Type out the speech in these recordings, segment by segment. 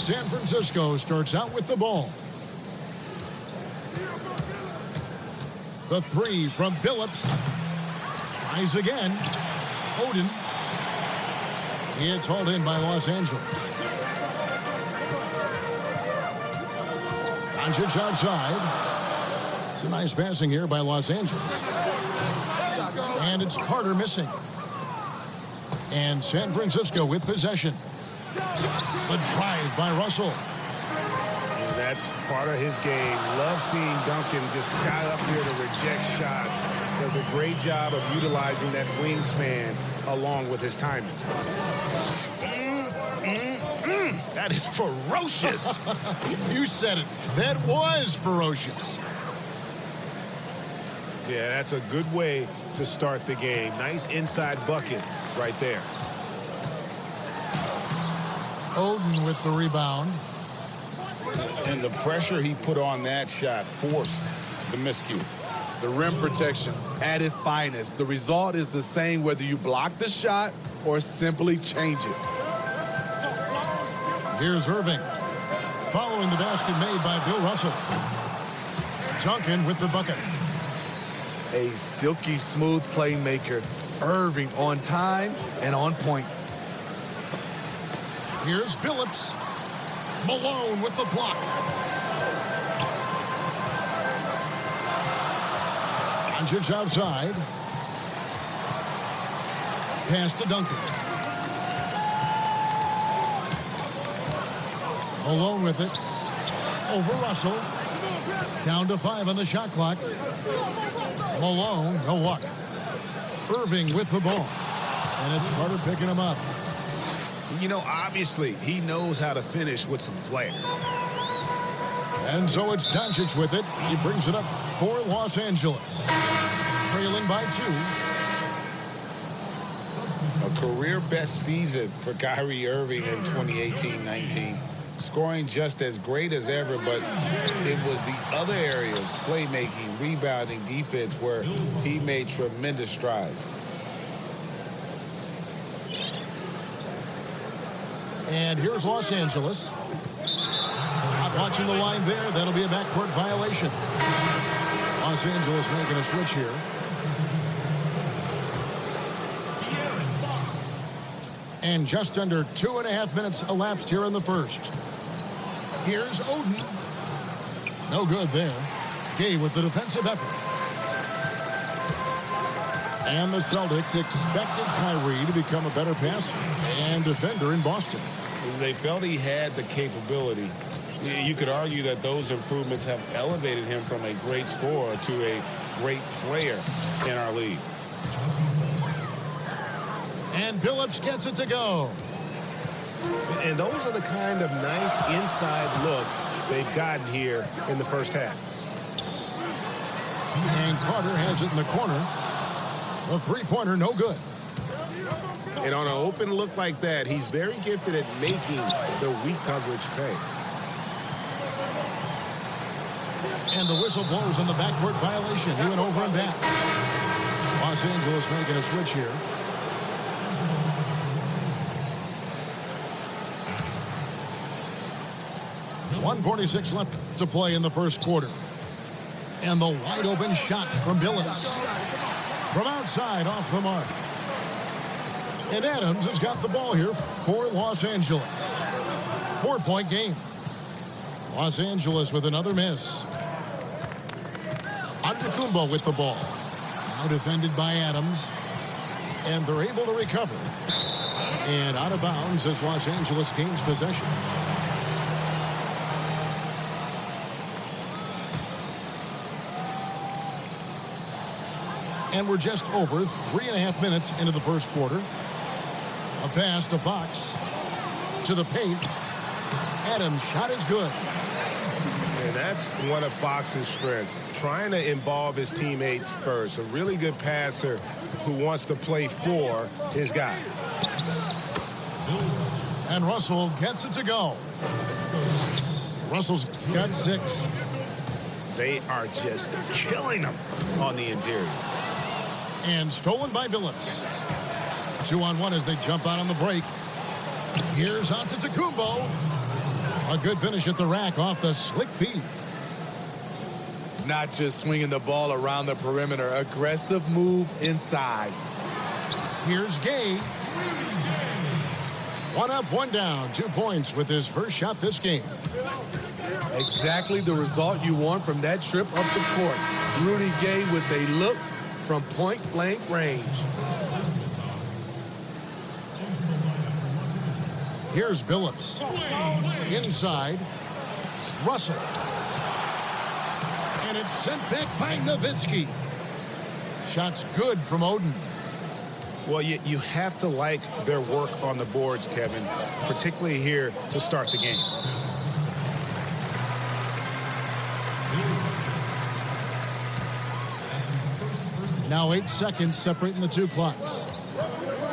San Francisco starts out with the ball. The three from Billups. Tries again. Oden. It's hauled in by Los Angeles. Doncic outside. It's a nice passing here by Los Angeles. And it's Carter missing. And San Francisco with possession. The drive by Russell. And that's part of his game. Love seeing Duncan just sky up here to reject shots. Does a great job of utilizing that wingspan along with his timing. That is ferocious. You said it. That was ferocious. Yeah, that's a good way to start the game. Nice inside bucket right there. Oden with the rebound. And the pressure he put on that shot forced the miscue. The rim protection at its finest. The result is the same whether you block the shot or simply change it. Here's Irving. Following the basket made by Bill Russell. Duncan with the bucket. A silky smooth playmaker. Irving on time and on point. Here's Billups. Malone with the block. Doncic outside. Pass to Duncan. Malone with it. Over Russell. Down to 5 on the shot clock. Malone, no luck. Irving with the ball. And it's Carter picking him up. You know, obviously, he knows how to finish with some flair. And so it's Doncic with it. He brings it up for Los Angeles. Trailing by 2. A career-best season for Kyrie Irving in 2018-19. Scoring just as great as ever, but it was the other areas, playmaking, rebounding, defense, where he made tremendous strides. And here's Los Angeles. Not watching the line there. That'll be a backcourt violation. Los Angeles making a switch here. And just under 2.5 minutes elapsed here in the first. Here's Oden. No good there. Gay with the defensive effort. And the Celtics expected Kyrie to become a better passer and defender in Boston. They felt he had the capability. You could argue that those improvements have elevated him from a great scorer to a great player in our league. And Billups gets it to go. And those are the kind of nice inside looks they've gotten here in the first half. And Carter has it in the corner. The three-pointer, no good. And on an open look like that, he's very gifted at making the weak coverage pay. And the whistle blows on the backcourt violation. He went over and back. Los Angeles making a switch here. .146 left to play in the first quarter. And the wide open shot from Billups. From outside, off the mark. And Adams has got the ball here for Los Angeles. 4-point game. Los Angeles with another miss. Antetokounmpo with the ball. Now defended by Adams. And they're able to recover. And out of bounds as Los Angeles gains possession. And we're just over 3.5 minutes into the first quarter. A pass to Fox. To the paint. Adams' shot is good. And that's one of Fox's strengths, trying to involve his teammates first. A really good passer who wants to play for his guys. And Russell gets it to go. Russell's got 6. They are just killing them on the interior. And stolen by Billups. 2-on-1 as they jump out on the break. Here's Antetokounmpo. A good finish at the rack off the slick feed. Not just swinging the ball around the perimeter. Aggressive move inside. Here's Gay. 1 up, 1 down. 2 points with his first shot this game. Exactly the result you want from that trip up the court. Rudy Gay with a look from point-blank range. Here's Billups. Inside. Russell. And it's sent back by Nowitzki. Shot's good from Oden. Well, you have to like their work on the boards, Kevin, particularly here to start the game. Now 8 seconds separating the two clocks.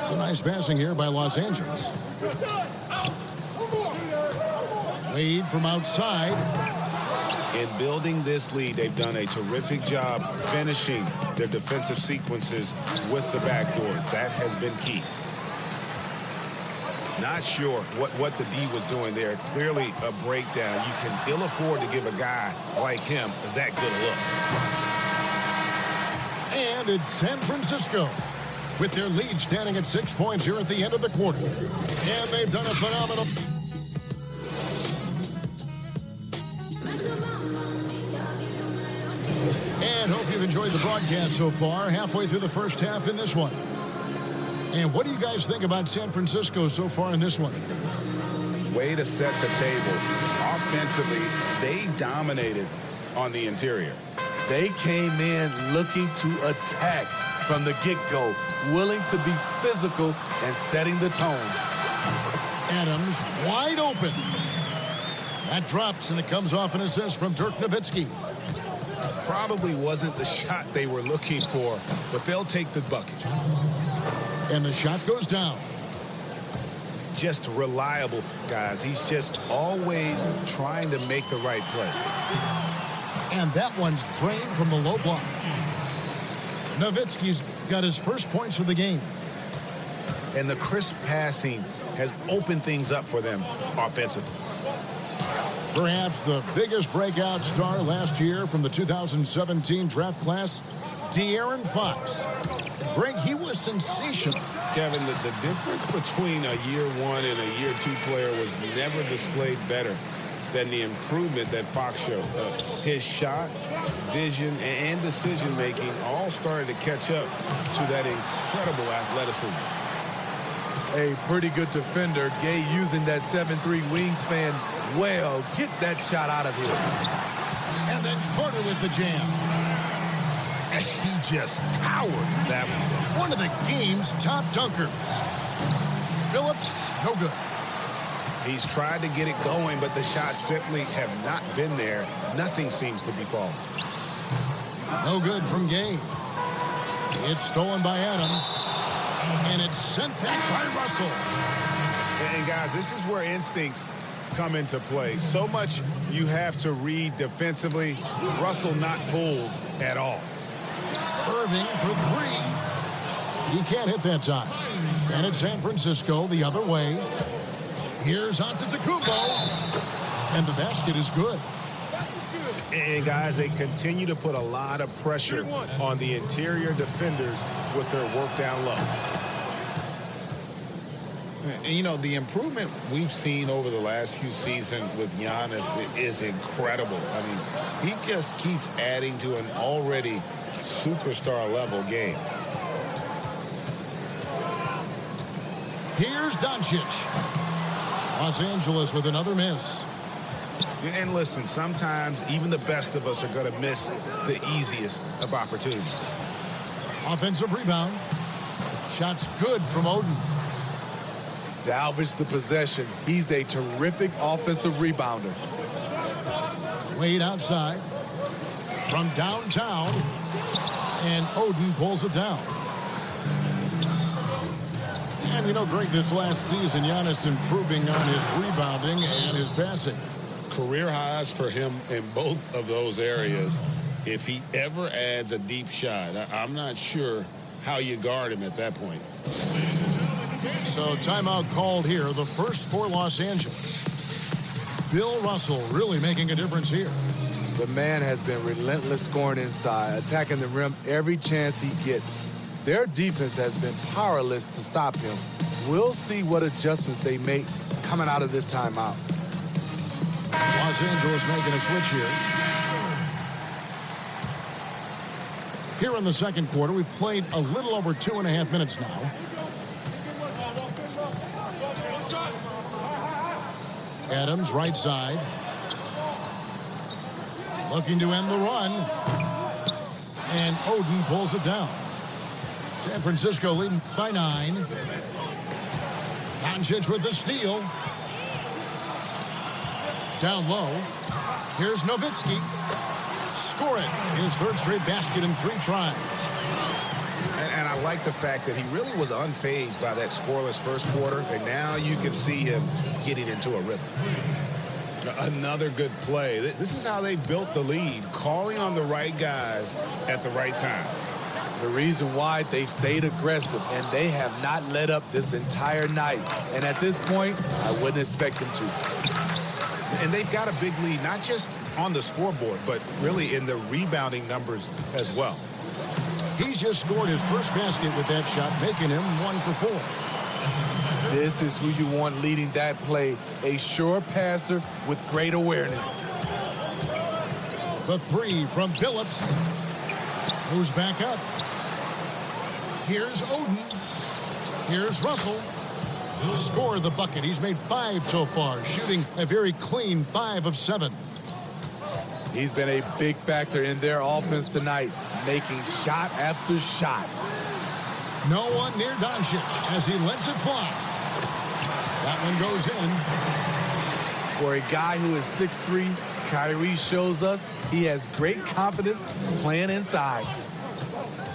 It's a nice passing here by Los Angeles. Lead from outside. In building this lead, they've done a terrific job finishing their defensive sequences with the backboard. That has been key. Not sure what the D was doing there. Clearly a breakdown. You can ill afford to give a guy like him that good a look. And it's San Francisco with their lead standing at 6 points here at the end of the quarter. And they've done a phenomenal... And hope you've enjoyed the broadcast so far. Halfway through the first half in this one. And what do you guys think about San Francisco so far in this one? Way to set the table. Offensively, they dominated on the interior. They came in looking to attack from the get-go, willing to be physical and setting the tone. Adams wide open. That drops, and it comes off an assist from Dirk Nowitzki. Probably wasn't the shot they were looking for, but they'll take the bucket. And the shot goes down. Just reliable, guys. He's just always trying to make the right play. And that one's drained from the low block. Nowitzki's got his first points of the game. And the crisp passing has opened things up for them offensively. Perhaps the biggest breakout star last year from the 2017 draft class, De'Aaron Fox. Greg, he was sensational. Kevin, the difference between a year one and a year two player was never displayed better than the improvement that Fox showed. His shot, vision, and decision-making all started to catch up to that incredible athleticism. A pretty good defender. Gay using that 7'3" wingspan well. Get that shot out of here. And then Carter with the jam. And he just powered that one. One of the game's top dunkers. Billups, no good. He's tried to get it going, but the shots simply have not been there. Nothing seems to be falling. No good from Gay. It's stolen by Adams. And it's sent back by Russell. And guys, this is where instincts come into play. So much you have to read defensively. Russell not fooled at all. Irving for 3. He can't hit that time. And it's San Francisco the other way. Here's Antetokounmpo. And the basket is good. And guys, they continue to put a lot of pressure on the interior defenders with their work down low. And, you know, the improvement we've seen over the last few seasons with Giannis is incredible. I mean, he just keeps adding to an already superstar level game. Here's Doncic. Los Angeles with another miss. And listen, sometimes even the best of us are going to miss the easiest of opportunities. Offensive rebound. Shot's good from Oden. Salvage the possession. He's a terrific offensive rebounder. Wade outside. From downtown. And Oden pulls it down. And you know, Greg, this last season, Giannis improving on his rebounding and his passing. Career highs for him in both of those areas. If he ever adds a deep shot, I'm not sure how you guard him at that point. So timeout called here, the first for Los Angeles. Bill Russell really making a difference here. The man has been relentless scoring inside, attacking the rim every chance he gets. Their defense has been powerless to stop him. We'll see what adjustments they make coming out of this timeout. Los Angeles making a switch here. Here in the second quarter, we've played a little over 2.5 minutes now. Adams, right side. Looking to end the run. And Oden pulls it down. San Francisco leading by 9. Doncic with the steal. Down low. Here's Nowitzki. Score it. His third straight basket in 3 tries. And I like the fact that he really was unfazed by that scoreless first quarter, and now you can see him getting into a rhythm. Another good play. This is how they built the lead, calling on the right guys at the right time. The reason why they've stayed aggressive, and they have not let up this entire night. And at this point, I wouldn't expect them to. And they've got a big lead, not just on the scoreboard, but really in the rebounding numbers as well. He's just scored his first basket with that shot, making him 1 for 4. This is who you want leading that play, a sure passer with great awareness. The 3 from Billups. Moves back up. Here's Oden. Here's Russell. Score the bucket. He's made 5 so far, shooting a very clean 5 of 7. He's been a big factor in their offense tonight, making shot after shot. No one near Doncic as he lets it fly. That one goes in. For a guy who is 6'3", Kyrie shows us he has great confidence playing inside.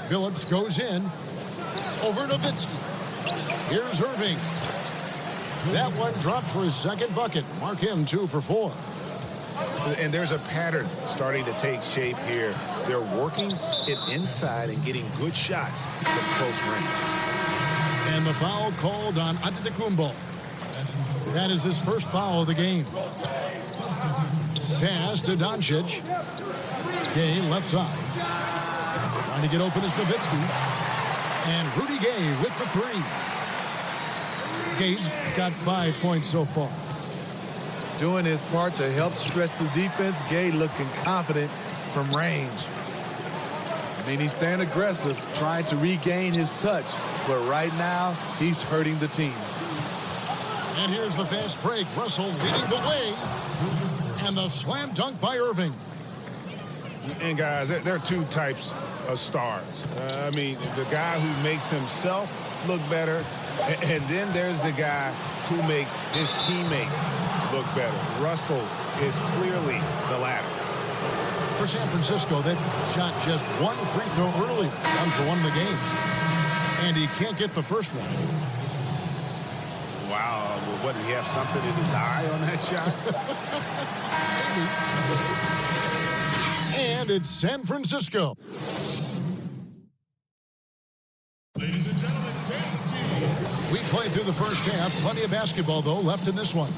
Billups goes in. Over Nowitzki. Here's Irving. That one dropped for his second bucket. Mark him 2 for 4. And there's a pattern starting to take shape here. They're working it inside and getting good shots from close range. And the foul called on Antetokounmpo. That is his first foul of the game. Pass to Doncic. Gay left side. Trying to get open is Nowitzki. And Rudy Gay with the 3. Gay's got 5 points so far. Doing his part to help stretch the defense. Gay looking confident from range. I mean, he's staying aggressive, trying to regain his touch. But right now, he's hurting the team. And here's the fast break. Russell leading the way. And the slam dunk by Irving. And guys, there are 2 types of stars. I mean, the guy who makes himself look better, and then there's the guy who makes his teammates look better. Russell is clearly the latter. For San Francisco, they shot just 1 free throw earlier. 1 for 1 in the game. And he can't get the first one. Wow, what, did he have something in his eye on that shot? And it's San Francisco. Ladies and gentlemen, dance team. We played through the first half. Plenty of basketball, though, left in this one.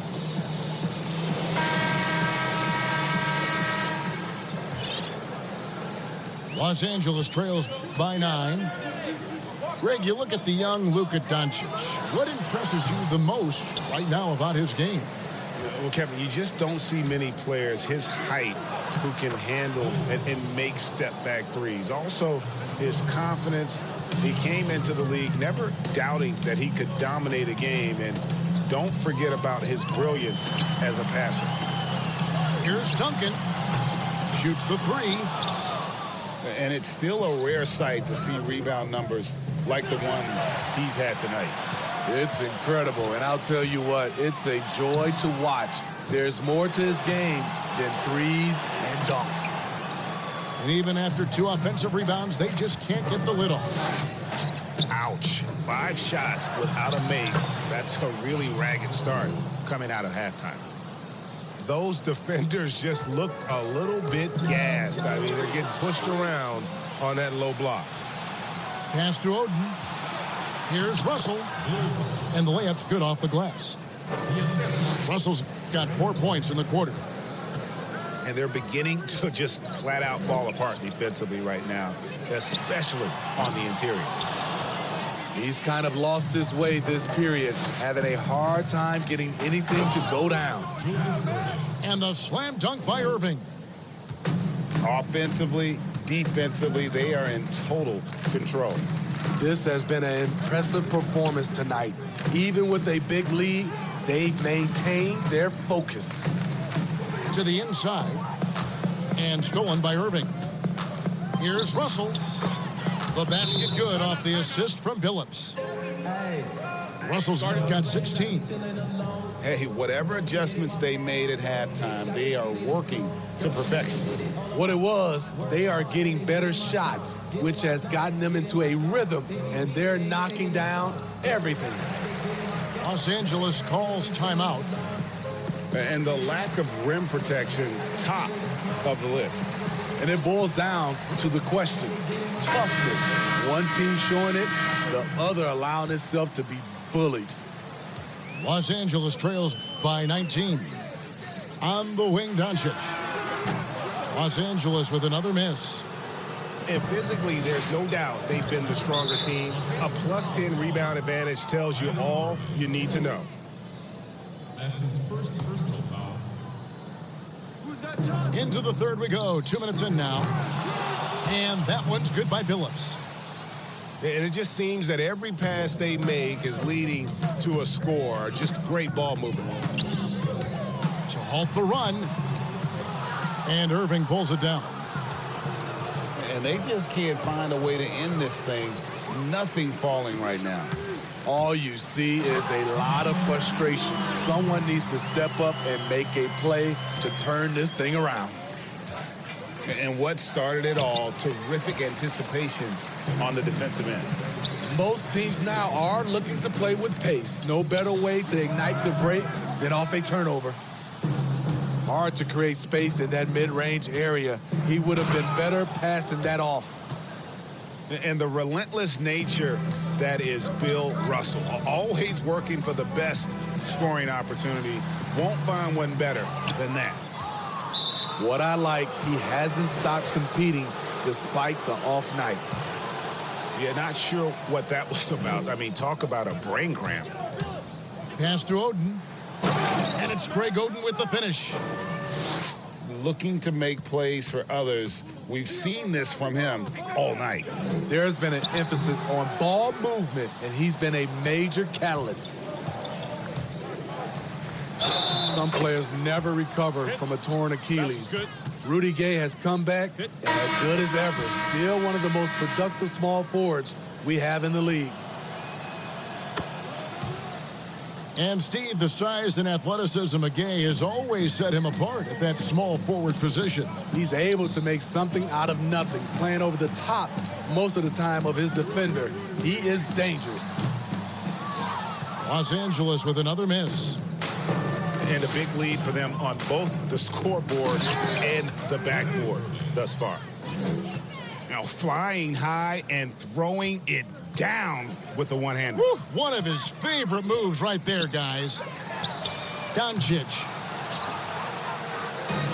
Los Angeles trails by 9. Greg, you look at the young Luka Doncic. What impresses you the most right now about his game? Well, Kevin, you just don't see many players his height who can handle and make step-back threes. Also, his confidence. He came into the league never doubting that he could dominate a game. And don't forget about his brilliance as a passer. Here's Duncan. Shoots the 3. And it's still a rare sight to see rebound numbers like the ones he's had tonight. It's incredible, and I'll tell you what, it's a joy to watch. There's more to his game than threes and dunks. And even after 2 offensive rebounds, they just can't get the lid off. Ouch. 5 shots without a make. That's a really ragged start coming out of halftime. Those defenders just look a little bit gassed. I mean, they're getting pushed around on that low block. Pass to Oden. Here's Russell. And the layup's good off the glass. Russell's got 4 points in the quarter. And they're beginning to just flat out fall apart defensively right now, especially on the interior. He's kind of lost his way this period, having a hard time getting anything to go down. And the slam dunk by Irving. Offensively, defensively, they are in total control. This has been an impressive performance tonight. Even with a big lead, they've maintained their focus. To the inside. And stolen by Irving. Here's Russell. The basket good off the assist from Billups. Russell's got 16. Hey, whatever adjustments they made at halftime, they are working to perfection. What it was, they are getting better shots, which has gotten them into a rhythm, and they're knocking down everything. Los Angeles calls timeout. And the lack of rim protection, top of the list. And it boils down to the question, toughness. One team showing it, the other allowing itself to be bullied. Los Angeles trails by 19. On the wing, Doncic. Los Angeles with another miss. And physically, there's no doubt they've been the stronger team. A plus 10 rebound advantage tells you all you need to know. That's his first personal foul. Into the third we go. 2 minutes in now. And that one's good by Billups. And it just seems that every pass they make is leading to a score. Just great ball movement. To halt the run. And Irving pulls it down. And they just can't find a way to end this thing. Nothing falling right now. All you see is a lot of frustration. Someone needs to step up and make a play to turn this thing around. And what started it all, terrific anticipation on the defensive end. Most teams now are looking to play with pace. No better way to ignite the break than off a turnover. Hard to create space in that mid-range area. He would have been better passing that off. And the relentless nature that is Bill Russell, always working for the best scoring opportunity, won't find one better than that. What I like, he hasn't stopped competing despite the off night. Yeah, not sure what that was about. I mean, talk about a brain cramp. Pass to Oden. And it's Greg Oden with the finish. Looking to make plays for others. We've seen this from him all night. There's been an emphasis on ball movement, and he's been a major catalyst. Some players never recover from a torn Achilles. Rudy Gay has come back and as good as ever. Still one of the most productive small forwards we have in the league. And Steve, the size and athleticism of Gay has always set him apart at that small forward position. He's able to make something out of nothing, playing over the top most of the time of his defender. He is dangerous. Los Angeles with another miss. And a big lead for them on both the scoreboard and the backboard thus far. Now flying high and throwing it down with the one-hander. One of his favorite moves right there, guys. Doncic.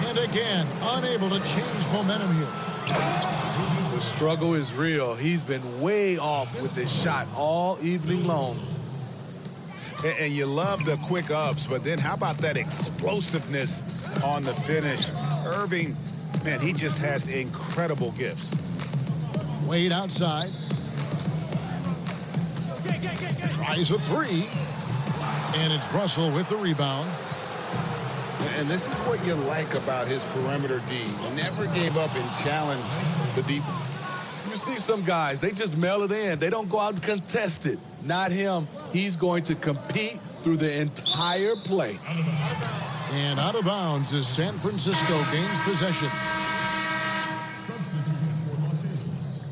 And again, unable to change momentum here. The struggle is real. He's been way off with his shot all evening long. And you love the quick ups, but then how about that explosiveness on the finish? Irving, man, he just has incredible gifts. Wade outside. Tries a three. And it's Russell with the rebound. And this is what you like about his perimeter D. Never gave up and challenged the deep. You see some guys, they just mail it in. They don't go out and contest it. Not him. He's going to compete through the entire play. And out of bounds as San Francisco gains possession. Substitution for Los Angeles.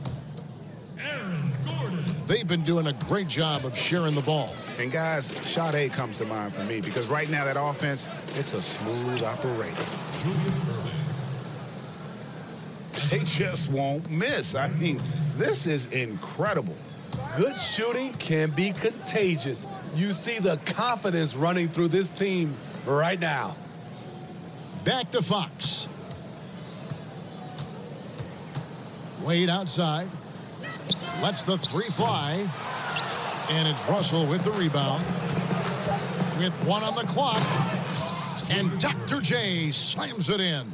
Aaron Gordon. They've been doing a great job of sharing the ball. And guys, shot A comes to mind for me because right now that offense, it's a smooth operator. Julius Irving. They just won't miss. I mean, this is incredible. Good shooting can be contagious. You see the confidence running through this team right now. Back to Fox. Wade outside. Lets the three fly. And it's Russell with the rebound. With 1 on the clock. And Dr. J slams it in.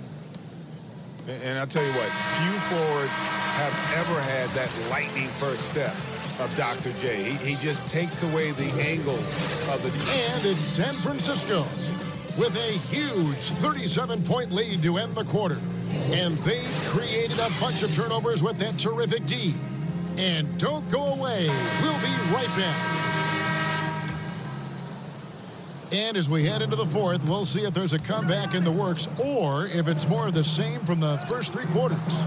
And I'll tell you what, few forwards have ever had that lightning first step of Dr. J. He just takes away the angles of the... And it's San Francisco with a huge 37-point lead to end the quarter. And they created a bunch of turnovers with that terrific D. And don't go away. We'll be right back. And as we head into the fourth, we'll see if there's a comeback in the works or if it's more of the same from the first 3 quarters.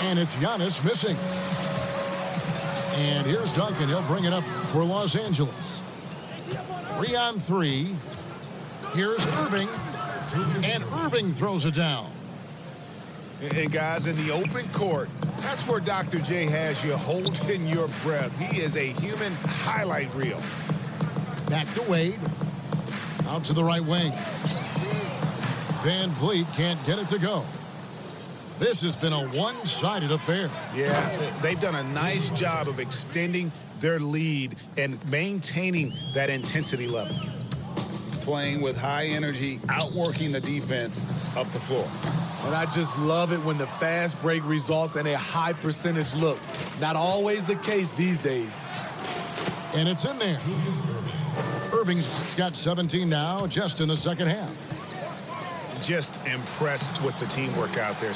And it's Giannis missing. And here's Duncan. He'll bring it up for Los Angeles. 3 on 3. Here's Irving. And Irving throws it down. And guys, in the open court, that's where Dr. J has you holding your breath. He is a human highlight reel. Back to Wade. Out to the right wing. Van Vliet can't get it to go. This has been a one-sided affair. Yeah, they've done a nice job of extending their lead and maintaining that intensity level. Playing with high energy, outworking the defense up the floor. And I just love it when the fast break results in a high percentage look. Not always the case these days. And it's in there. Irving's got 17 now, just in the second half. Just impressed with the teamwork out there.